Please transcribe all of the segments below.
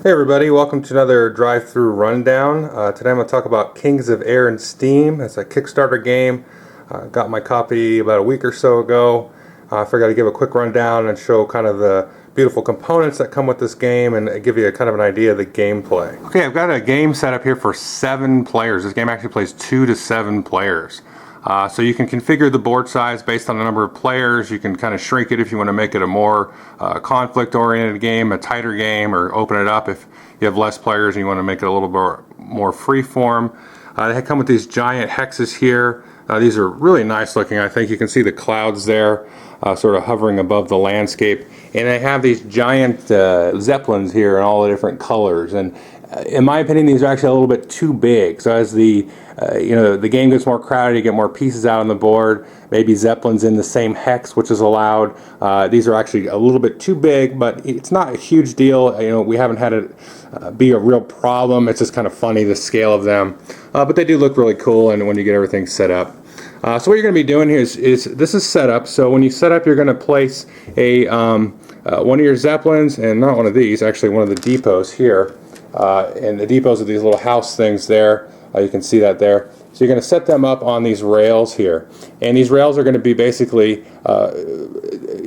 Hey everybody, welcome to another drive-through rundown. Today I'm going to talk about Kings of Air and Steam. It's a Kickstarter game. Got my copy about a week or so ago. I figured I'd give a quick rundown and show kind of the beautiful components that come with this game and give you kind of an idea of the gameplay. Okay, I've got a game set up here for 7 players. This game actually plays 2 to 7 players. So you can configure the board size based on the number of players. You can kind of shrink it if you want to make it a more conflict-oriented game, a tighter game, or open it up if you have less players and you want to make it a little more free-form. They come with these giant hexes here. These are really nice looking. I think you can see the clouds there sort of hovering above the landscape. And they have these giant zeppelins here in all the different colors. And in my opinion, these are actually a little bit too big. So as the the game gets more crowded, you get more pieces out on the board. Maybe zeppelins in the same hex, which is allowed. These are actually a little bit too big, but it's not a huge deal. We haven't had it be a real problem. It's just kind of funny, the scale of them. But they do look really cool, and when you get everything set up. So what you're going to be doing here is this is set up. So when you set up, you're going to place a one of your zeppelins, and not one of these, actually one of the depots here. And the depots are these little house things there. You can see that there. So you're going to set them up on these rails here. And these rails are going to be basically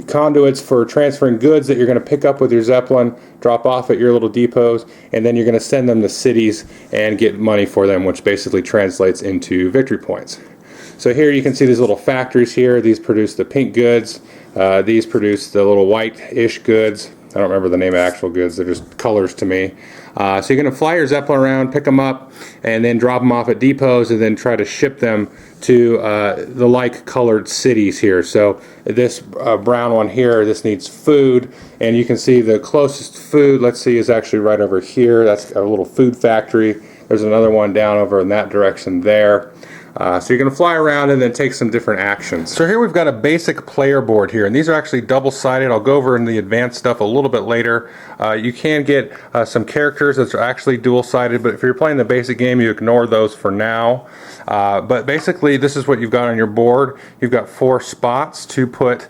conduits for transferring goods that you're going to pick up with your Zeppelin, drop off at your little depots, and then you're going to send them to cities and get money for them, which basically translates into victory points. So here you can see these little factories here. These produce the pink goods. These produce the little white-ish goods. I don't remember the name of actual goods. They're just colors to me. So you're going to fly your Zeppelin around, pick them up, and then drop them off at depots, and then try to ship them to the like-colored cities here. So this brown one here, this needs food, and you can see the closest food, let's see, is actually right over here. That's a little food factory. There's another one down over in that direction there. So you're going to fly around and then take some different actions. So here we've got a basic player board here, and these are actually double-sided. I'll go over in the advanced stuff a little bit later. You can get some characters that are actually dual-sided, but if you're playing the basic game, you ignore those for now. But basically, this is what you've got on your board. You've got 4 spots to put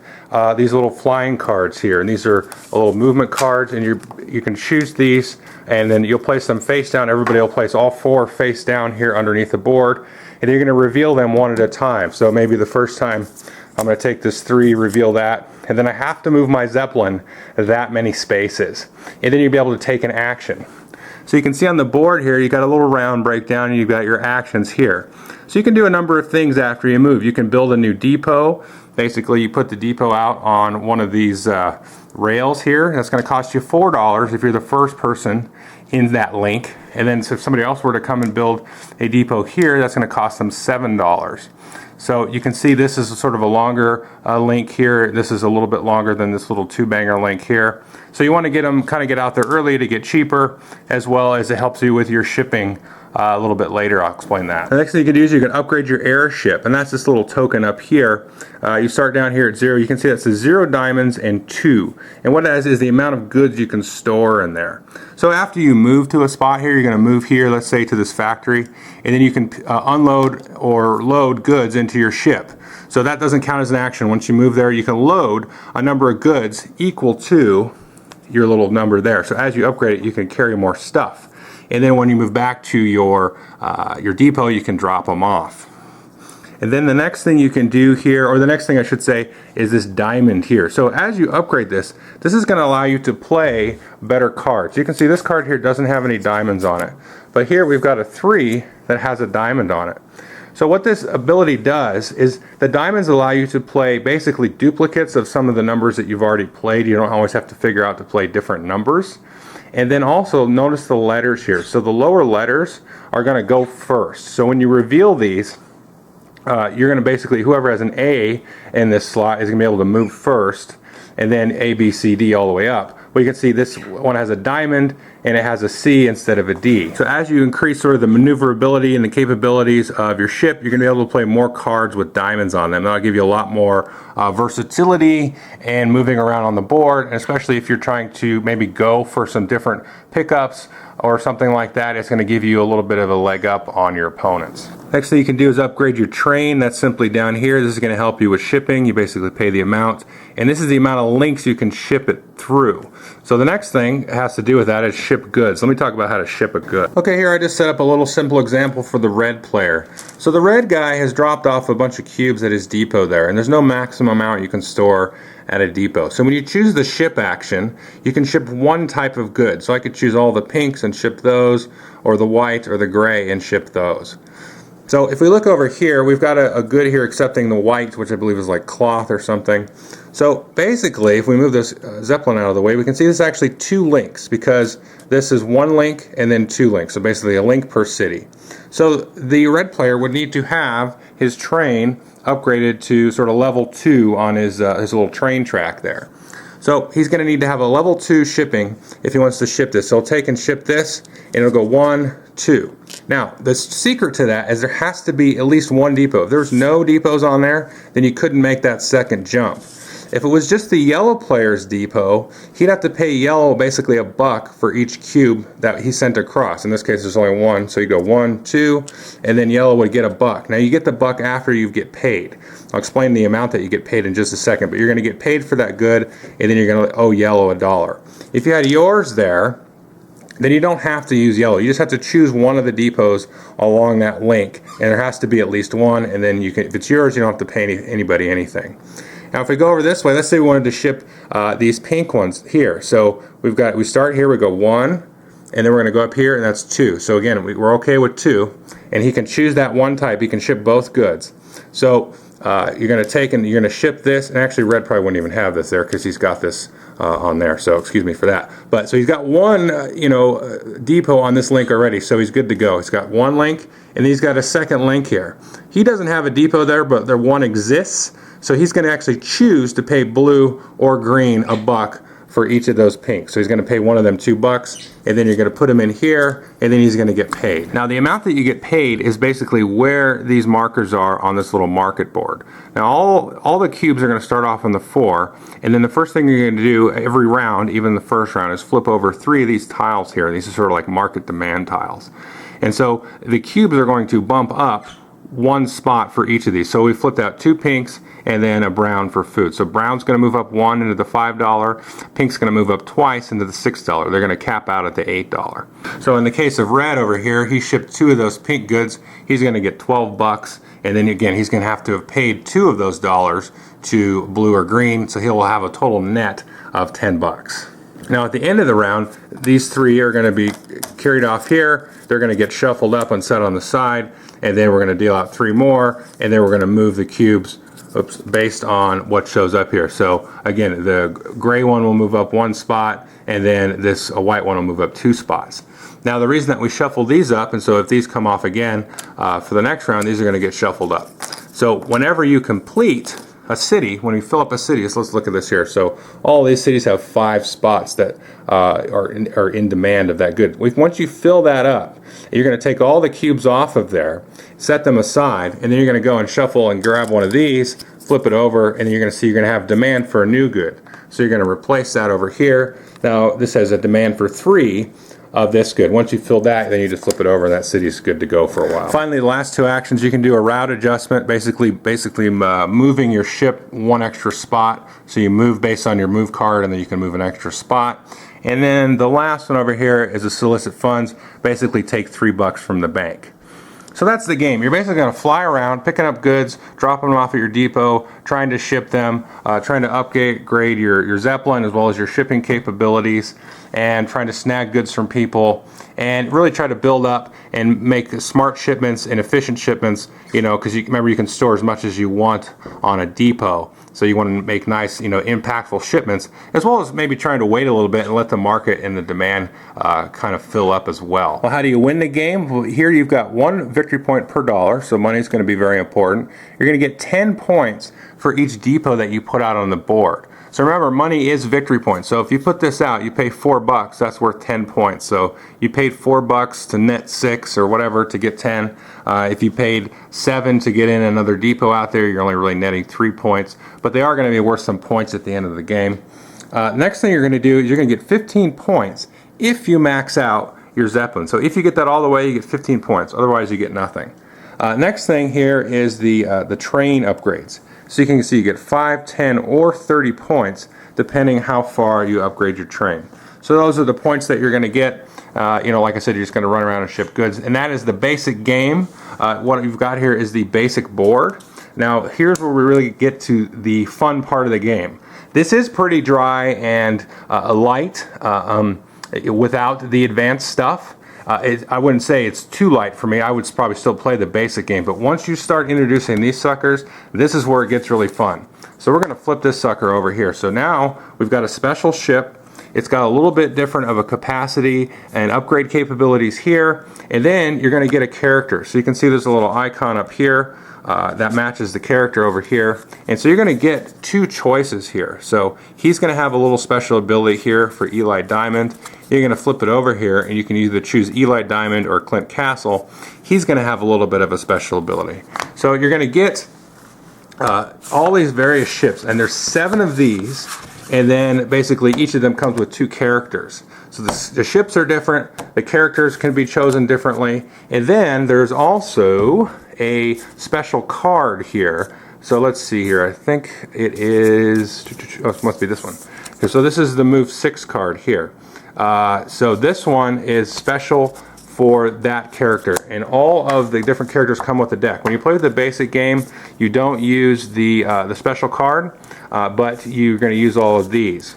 these little flying cards here, and these are little movement cards, and you can choose these, and then you'll place them face down. Everybody will place all 4 face down here underneath the board. And you're going to reveal them one at a time. So maybe the first time I'm going to take this 3, reveal that, and then I have to move my Zeppelin that many spaces. And then you'll be able to take an action. So you can see on the board here, you've got a little round breakdown, and you've got your actions here. So you can do a number of things after you move. You can build a new depot. Basically, you put the depot out on one of these rails here. That's going to cost you $4 if you're the first person in that link. And then so if somebody else were to come and build a depot here, that's going to cost them $7. So you can see this is sort of a longer link here. This is a little bit longer than this little 2-banger link here. So you want to get them kind of get out there early to get cheaper, as well as it helps you with your shipping a little bit later. I'll explain that. The next thing you can do is you can upgrade your airship, and that's this little token up here. You start down here at 0. You can see that says 0 diamonds and 2. And what that is the amount of goods you can store in there. So after you move to a spot here, you're going to move here, let's say to this factory, and then you can unload or load goods into your ship. So that doesn't count as an action. Once you move there, you can load a number of goods equal to your little number there. So as you upgrade it, you can carry more stuff. And then when you move back to your depot, you can drop them off. And then the next thing you can do here, or the next thing I should say, is this diamond here. So as you upgrade this is going to allow you to play better cards. You can see this card here doesn't have any diamonds on it. But here we've got a 3 that has a diamond on it. So what this ability does is the diamonds allow you to play basically duplicates of some of the numbers that you've already played. You don't always have to figure out to play different numbers. And then also notice the letters here. So the lower letters are going to go first. So when you reveal these, you're going to basically, whoever has an A in this slot is going to be able to move first, and then A, B, C, D all the way up. Well, you can see this one has a diamond and it has a C instead of a D. So as you increase sort of the maneuverability and the capabilities of your ship, you're going to be able to play more cards with diamonds on them. That'll give you a lot more versatility and moving around on the board, and especially if you're trying to maybe go for some different pickups or something like that, it's going to give you a little bit of a leg up on your opponents. Next thing you can do is upgrade your train. That's simply down here. This is going to help you with shipping. You basically pay the amount. And this is the amount of links you can ship it through. So the next thing has to do with that is ship goods. Let me talk about how to ship a good. Okay, here I just set up a little simple example for the red player. So the red guy has dropped off a bunch of cubes at his depot there, and there's no maximum amount you can store at a depot. So when you choose the ship action, you can ship one type of good. So I could choose all the pinks and ship those, or the white or the gray and ship those. So if we look over here, we've got a good here accepting the white, which I believe is like cloth or something. So basically, if we move this Zeppelin out of the way, we can see this is actually 2 links, because this is 1 link and then 2 links. So basically a link per city. So the red player would need to have his train upgraded to sort of level 2 on his little train track there. So he's going to need to have a level 2 shipping if he wants to ship this. So he'll take and ship this, and it'll go 1, 2. Now, the secret to that is there has to be at least 1 depot. If there's no depots on there, then you couldn't make that second jump. If it was just the yellow player's depot, he'd have to pay yellow basically $1 for each cube that he sent across. In this case, there's only 1, so you go 1, 2, and then yellow would get $1. Now, you get the $1 after you get paid. I'll explain the amount that you get paid in just a second, but you're going to get paid for that good, and then you're going to owe yellow $1. If you had yours there, then you don't have to use yellow. You just have to choose one of the depots along that link, and there has to be at least 1, and then you can, if it's yours, you don't have to pay anybody anything. Now if we go over this way, let's say we wanted to ship these pink ones here. So we start here, we go 1, and then we're going to go up here, and that's 2. So again, we're okay with 2, and he can choose that one type. He can ship both goods. So you're going to take and you're going to ship this, and actually red probably wouldn't even have this there because he's got this on there, so excuse me for that. But so he's got 1 depot on this link already, so he's good to go. He's got 1 link, and then he's got a second link here. He doesn't have a depot there, but there one exists, so he's going to actually choose to pay blue or green $1 for each of those pinks. So he's going to pay one of them $2, and then you're going to put him in here, and then he's going to get paid. Now the amount that you get paid is basically where these markers are on this little market board. Now all the cubes are going to start off on the 4, and then the first thing you're going to do every round, even the first round, is flip over 3 of these tiles here. These are sort of like market demand tiles. And so the cubes are going to bump up 1 spot for each of these. So we flipped out 2 pinks and then a brown for food. So brown's going to move up 1 into the $5, pink's going to move up twice into the $6. They're going to cap out at the $8. So in the case of red over here, he shipped 2 of those pink goods. He's going to get $12, and then again he's going to have paid 2 of those dollars to blue or green, so he'll have a total net of $10. Now at the end of the round, these 3 are going to be carried off here. They're going to get shuffled up and set on the side, and then we're going to deal out 3 more, and then we're going to move the cubes based on what shows up here. So again, the gray one will move up 1 spot, and then this white one will move up 2 spots. Now the reason that we shuffle these up, and so if these come off again for the next round, these are going to get shuffled up. So whenever you complete a city, when we fill up a city, so let's look at this here. So all these cities have 5 spots that are in demand of that good. Once you fill that up, you're going to take all the cubes off of there, set them aside, and then you're going to go and shuffle and grab one of these, flip it over, and you're going to see you're going to have demand for a new good. So you're going to replace that over here. Now this has a demand for 3 of this good. Once you fill that, then you just flip it over, and that city is good to go for a while. Finally, the last 2 actions, you can do a route adjustment, basically moving your ship 1 extra spot. So you move based on your move card, and then you can move an extra spot. And then the last one over here is a solicit funds, basically take $3 from the bank. So that's the game. You're basically going to fly around, picking up goods, dropping them off at your depot, trying to ship them, trying to upgrade your Zeppelin as well as your shipping capabilities, and trying to snag goods from people, and really try to build up and make smart shipments and efficient shipments, because remember you can store as much as you want on a depot. So you want to make nice, impactful shipments, as well as maybe trying to wait a little bit and let the market and the demand kind of fill up as well. Well, how do you win the game? Well, here you've got 1 victory point per dollar, so money is going to be very important. You're going to get 10 points for each depot that you put out on the board. So remember, money is victory points. So if you put this out, you pay $4, that's worth 10 points. So you paid $4 to net 6 or whatever to get 10. If you paid 7 to get in another depot out there, you're only really netting 3 points. But they are going to be worth some points at the end of the game. Next thing you're going to do is you're going to get 15 points if you max out your Zeppelin. So if you get that all the way, you get 15 points. Otherwise, you get nothing. Next thing here is the train upgrades. So you can see you get 5, 10, or 30 points depending how far you upgrade your train. So those are the points that you're going to get. Like I said, you're just going to run around and ship goods. And that is the basic game. What you've got here is the basic board. Now here's where we really get to the fun part of the game. This is pretty dry and light without the advanced stuff. I wouldn't say it's too light for me. I would probably still play the basic game. But once you start introducing these suckers, this is where it gets really fun. So we're going to flip this sucker over here. So now we've got a special ship. It's got a little bit different of a capacity and upgrade capabilities here. And then you're going to get a character. So you can see there's a little icon up here that matches the character over here. And so you're going to get two choices here. So he's going to have a little special ability here for Eli Diamond. You're going to flip it over here and you can either choose Eli Diamond or Clint Castle. He's going to have a little bit of a special ability. So you're going to get all these various ships, and there's 7 of these, and then basically each of them comes with 2 characters. So the ships are different, the characters can be chosen differently, and then there's also a special card here. So let's see here, I think it is, oh, it must be this one. Okay, so this is the Move 6 card here. So this one is special for that character, and all of the different characters come with the deck. When you play the basic game, you don't use the special card, but you're going to use all of these.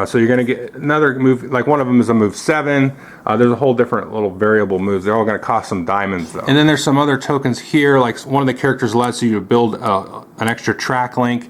So you're going to get another move, like one of them is a move 7. There's a whole different little variable moves. They're all going to cost some diamonds though. And then there's some other tokens here, like one of the characters lets you build an extra track link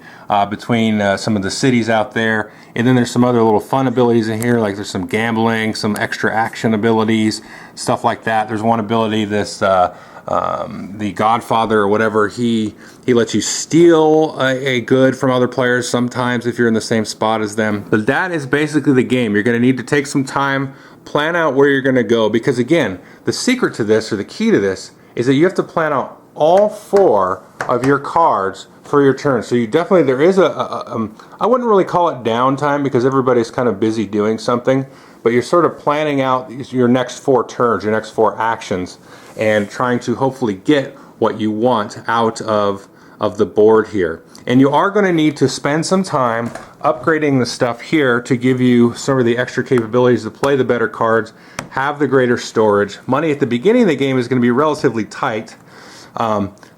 between some of the cities out there. And then there's some other little fun abilities in here, like there's some gambling, some extra action abilities, stuff like that. There's one ability, this the Godfather or whatever, he lets you steal a good from other players sometimes if you're in the same spot as them. But that is basically the game. You're going to need to take some time, plan out where you're going to go, because again, the secret to this, or the key to this, is that you have to plan out all 4 of your cards for your turn. So you definitely, there is I wouldn't really call it downtime because everybody's kind of busy doing something, but you're sort of planning out your next 4 turns, your next 4 actions, and trying to hopefully get what you want out of the board here. And you are going to need to spend some time upgrading the stuff here to give you some of the extra capabilities to play the better cards, have the greater storage. Money at the beginning of the game is going to be relatively tight.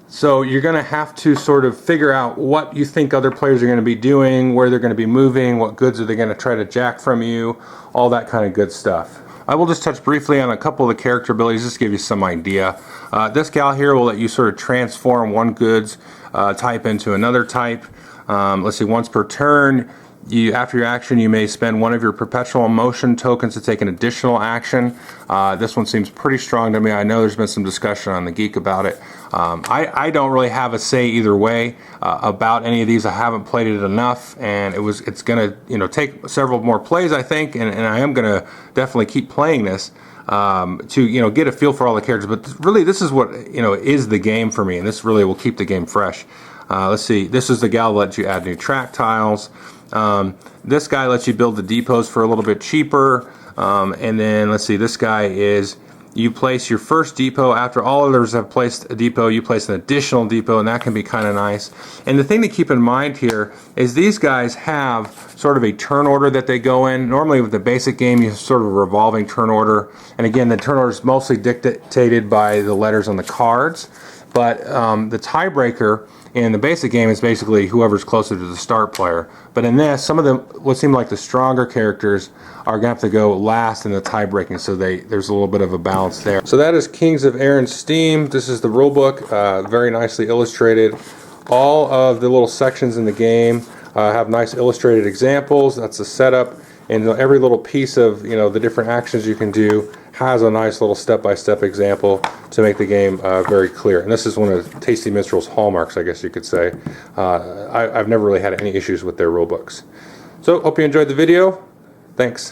So you're going to have to sort of figure out what you think other players are going to be doing, where they're going to be moving, what goods are they going to try to jack from you, all that kind of good stuff. I will just touch briefly on a couple of the character abilities just to give you some idea. This gal here will let you sort of transform one goods type into another type. Let's see, once per turn, after your action, you may spend one of your perpetual motion tokens to take an additional action. This one seems pretty strong to me. I know there's been some discussion on the Geek about it. I don't really have a say either way about any of these. I haven't played it enough, and it's going to take several more plays, I think, and I am going to definitely keep playing this to get a feel for all the characters. But really, this is what is the game for me, and this really will keep the game fresh. Let's see. This is the gal that lets you add new track tiles. This guy lets you build the depots for a little bit cheaper, and then let's see, this guy is, you place your first depot after all others have placed a depot, you place an additional depot, and that can be kind of nice. And the thing to keep in mind here is these guys have sort of a turn order that they go in. Normally with the basic game you have sort of a revolving turn order, and again the turn order is mostly dictated by the letters on the cards, but the tiebreaker in the basic game is basically whoever's closer to the start player. But in this, some of them, what seem like the stronger characters, are going to have to go last in the tie-breaking, so there's a little bit of a balance there. So that is Kings of Air and Steam. This is the rulebook, very nicely illustrated. All of the little sections in the game have nice illustrated examples. That's the setup, and every little piece of the different actions you can do has a nice little step-by-step example to make the game very clear. And this is one of Tasty Minstrel's hallmarks, I guess you could say. I've never really had any issues with their rulebooks. So, hope you enjoyed the video. Thanks.